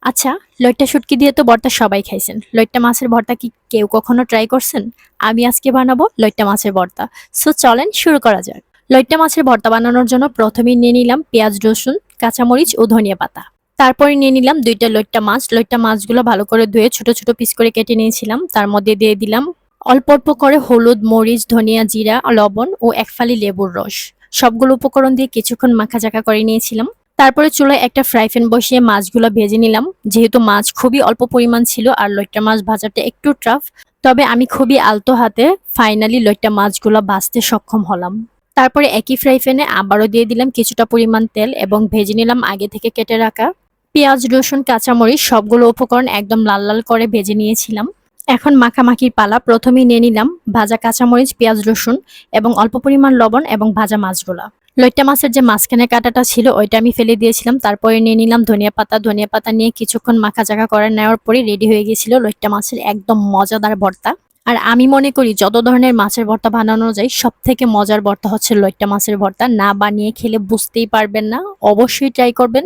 আচ্ছা, লইট্টা শুটকি দিয়ে তো ভর্তা সবাই খাইছেন। লইট্টা মাছের ভর্তা কি কেউ কখনো ট্রাই করছেন? আমি আজকে বানাবো লইট্টা মাছের ভর্তা। সো চলেন শুরু করা যাক। লইট্টা মাছের ভর্তা বানানোর জন্য প্রথমেই নিয়ে নিলাম পেঁয়াজ, রসুন, কাঁচামরিচ ও ধনিয়া পাতা। তারপরে নিয়ে নিলাম ২টা লইট্টা মাছ। লইট্টা মাছগুলো ভালো করে ধুয়ে ছোট ছোট পিস করে কেটে নিয়েছিলাম। তার মধ্যে দিয়ে দিলাম অল্প অল্প করে হলুদ, মরিচ, ধনিয়া, জিরা, লবণ ও এক ফালি লেবুর রস। সবগুলো উপকরণ দিয়ে কিছুক্ষণ মাখাচাকা করে নিয়েছিলাম। তারপরে চুলায় একটা ফ্রাই প্যান বসিয়ে মাছগুলো ভেজে নিলাম। যেহেতু মাছ খুবই অল্প পরিমাণ ছিল আর লইট্টা মাছ ভাজাটা একটু টাফ, তবে আমি খুবই আলতো হাতে ফাইনালি লইট্টা মাছগুলো ভাজতে সক্ষম হলাম। তারপরে একই ফ্রাই প্যানে আবারও দিয়ে দিলাম কিছুটা পরিমাণ তেল এবং ভেজে নিলাম আগে থেকে কেটে রাখা পেঁয়াজ, রসুন, কাঁচামরিচ। সবগুলো উপকরণ একদম লাল লাল করে ভেজে নিয়েছিলাম। এখন মাখামাখির পালা। প্রথমেই নিয়ে নিলাম ভাজা কাঁচামরিচ, পেঁয়াজ, রসুন এবং অল্প পরিমাণ লবণ এবং ভাজা মাছগুলা। লইট্টা মাছের যে মাঝখানে কাঁটাটা ছিল ওইটা আমি ফেলে দিয়েছিলাম। তারপরে নিয়ে নিলাম ধনিয়া পাতা। ধনিয়া পাতা নিয়ে কিছুক্ষণ মাখাচাকা করে নেওয়ার পরে রেডি হয়ে গিয়েছিল লইট্টা মাছের একদম মজাদার ভর্তা। আর আমি মনে করি যত ধরনের মাছের ভর্তা বানানো যায় সব থেকে মজার ভর্তা হচ্ছে লইট্টা মাছের ভর্তা। না বানিয়ে খেলে বুঝতেই পারবেন না। অবশ্যই ট্রাই করবেন।